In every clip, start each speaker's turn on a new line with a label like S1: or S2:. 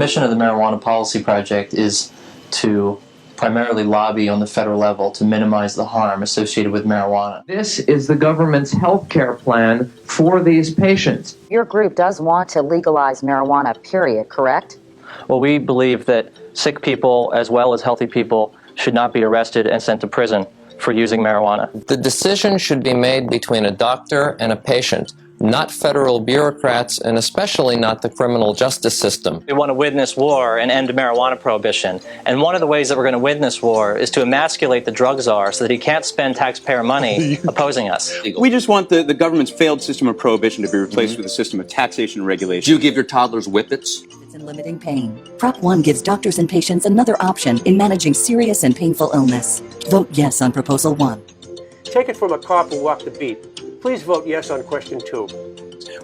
S1: mission of the Marijuana Policy Project is to primarily lobby on the federal level to minimize the harm associated with marijuana.
S2: This is the government's health care plan for these patients.
S3: Your group does want to legalize marijuana, period, correct?
S1: Well, we believe that sick people as well as healthy people should not be arrested and sent to prison for using marijuana.
S4: The decision should be made between a doctor and a patient, not federal bureaucrats, and especially not the criminal justice system.
S1: We want to win this war and end marijuana prohibition. And one of the ways that we're going to win this war is to emasculate the drug czar so that he can't spend taxpayer money opposing us.
S5: We just want the government's failed system of prohibition to be replaced with a system of taxation and regulation.
S6: Do you give your toddlers whippets?
S7: And limiting pain. Prop 1 gives doctors and patients another option in managing serious and painful illness. Vote yes on Proposal 1.
S8: Take it from a cop who walked the beat. Please vote yes on question 2.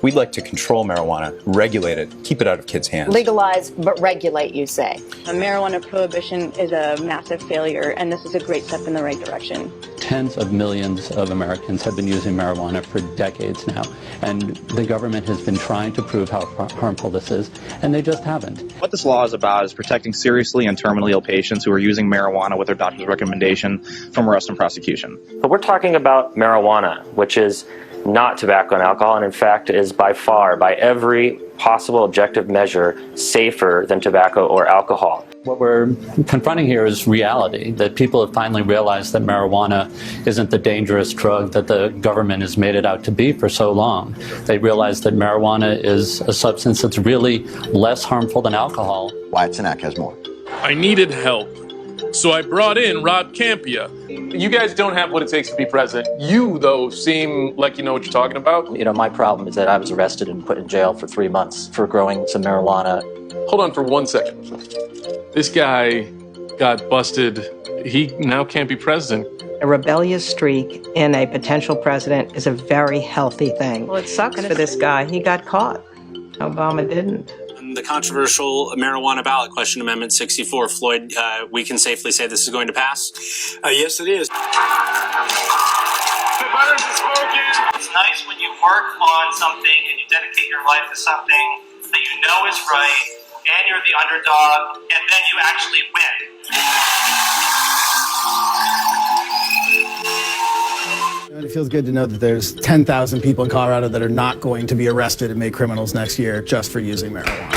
S9: We'd like to control marijuana, regulate it, keep it out of kids' hands.
S10: Legalize, but regulate, you say.
S11: A marijuana prohibition is a massive failure, and this is a great step in the right direction.
S12: Tens of millions of Americans have been using marijuana for decades now, and the government has been trying to prove how harmful this is, and they just haven't.
S13: What this law is about is protecting seriously and terminally ill patients who are using marijuana with their doctor's recommendation from arrest and prosecution.
S14: But we're talking about marijuana, which is not tobacco and alcohol, and in fact is by far, by every possible objective measure, safer than tobacco or alcohol.
S12: What we're confronting here is reality, that people have finally realized that marijuana isn't the dangerous drug that the government has made it out to be for so long. They realize that marijuana is a substance that's really less harmful than alcohol.
S15: Wyatt Cenac has more.
S16: I needed help, so I brought in Rob Campea. You guys don't have what it takes to be president. You, though, seem like you know what you're talking about.
S1: You know, my problem is that I was arrested and put in jail for 3 months for growing some marijuana.
S16: Hold on for 1 second. This guy got busted. He now can't be president.
S17: A rebellious streak in a potential president is a very healthy thing. Well, it sucks for this guy. He got caught. Obama didn't.
S18: The controversial marijuana ballot question, Amendment 64, Floyd, we can safely say this is going to pass?
S8: Yes, it is.
S19: It's nice when you work on something and you dedicate your life to something that you know is right, and you're the underdog, and then you actually win.
S20: It feels good to know that there's 10,000 people in Colorado that are not going to be arrested and made criminals next year just for using marijuana.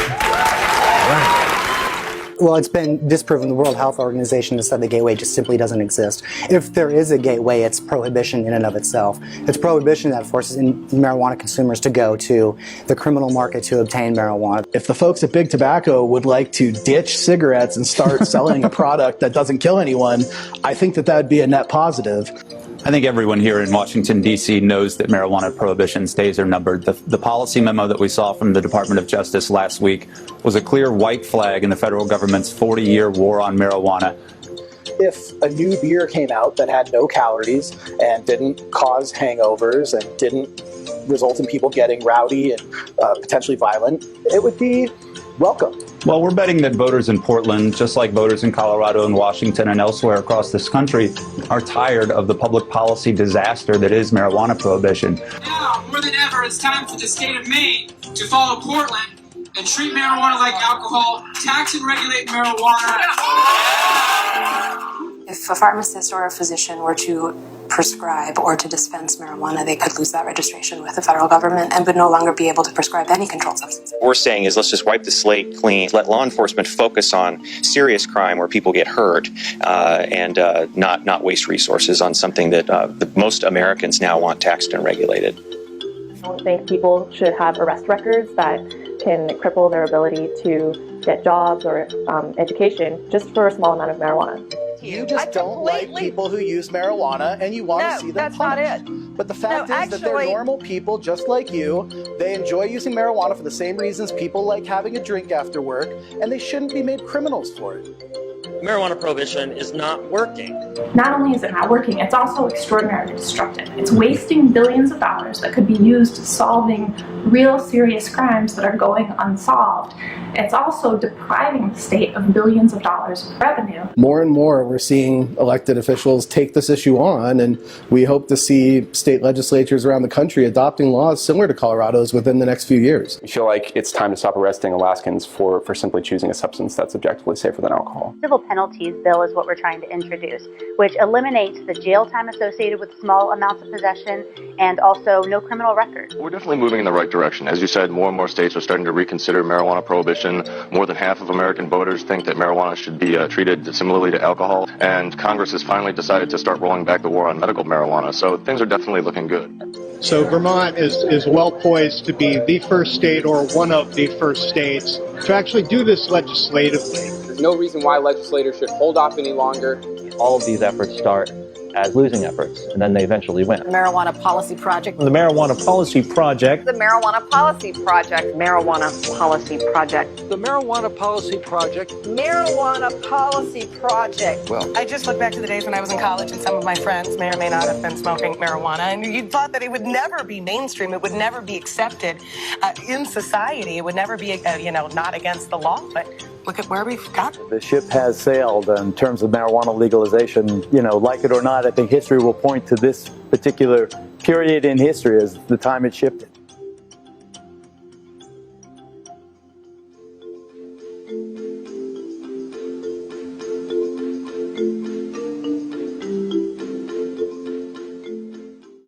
S3: Well, it's been disproven. The World Health Organization has said the gateway just simply doesn't exist. If there is a gateway, it's prohibition in and of itself. It's prohibition that forces marijuana consumers to go to the criminal market to obtain marijuana.
S20: If the folks at Big Tobacco would like to ditch cigarettes and start selling a product that doesn't kill anyone, I think that would be a net positive.
S9: I think everyone here in Washington, D.C. knows that marijuana prohibition's days are numbered. The policy memo that we saw from the Department of Justice last week was a clear white flag in the federal government's 40-year war on marijuana.
S20: If a new beer came out that had no calories and didn't cause hangovers and didn't result in people getting rowdy and potentially violent, it would be welcome.
S9: Well, we're betting that voters in Portland, just like voters in Colorado and Washington and elsewhere across this country, are tired of the public policy disaster that is marijuana prohibition.
S6: Now, more than ever, it's time for the state of Maine to follow Portland and treat marijuana like alcohol, tax and regulate marijuana.
S5: If a pharmacist or a physician were to prescribe or to dispense marijuana, they could lose that registration with the federal government and would no longer be able to prescribe any controlled substance.
S13: What we're saying is let's just wipe the slate clean, let law enforcement focus on serious crime where people get hurt, and not waste resources on something that most Americans now want taxed and regulated.
S11: I don't think people should have arrest records that can cripple their ability to get jobs or education just for a small amount of marijuana.
S20: You just don't like people who use marijuana and you want to see them punished. But the fact is that they're normal people just like you. They enjoy using marijuana for the same reasons people like having a drink after work, and they shouldn't be made criminals for it.
S14: Marijuana prohibition is not working.
S7: Not only is it not working, it's also extraordinarily destructive. It's wasting billions of dollars that could be used solving real serious crimes that are going unsolved.
S11: it's also depriving the state of billions of dollars of revenue.
S20: More and more, we're seeing elected officials take this issue on, and we hope to see state legislatures around the country adopting laws similar to Colorado's within the next few years.
S15: We feel like it's time to stop arresting Alaskans for simply choosing a substance that's objectively safer than alcohol.
S21: Civil penalties bill is what we're trying to introduce, which eliminates the jail time associated with small amounts of possession and also no criminal record.
S22: We're definitely moving in the right direction. As you said, more and more states are starting to reconsider marijuana prohibition. More than half of American voters think that marijuana should be treated similarly to alcohol, and Congress has finally decided to start rolling back the war on medical marijuana, so things are definitely looking good.
S23: So Vermont is well poised to be the first state, or one of the first states, to actually do this legislatively.
S24: There's no reason why legislators should hold off any longer.
S1: All of these efforts start as losing efforts, and then they eventually win.
S10: The Marijuana Policy Project.
S1: The Marijuana Policy Project.
S10: The Marijuana Policy Project. Marijuana Policy Project.
S8: The Marijuana Policy Project.
S10: Marijuana Policy Project.
S15: Well,
S25: I just look back to the days when I was in college and some of my friends may or may not have been smoking marijuana, and you thought that it would never be mainstream, it would never be accepted in society, it would never be, not against the law, but look at where we've got.
S26: The ship has sailed in terms of marijuana legalization. Like it or not, I think history will point to this particular period in history as the time it shifted.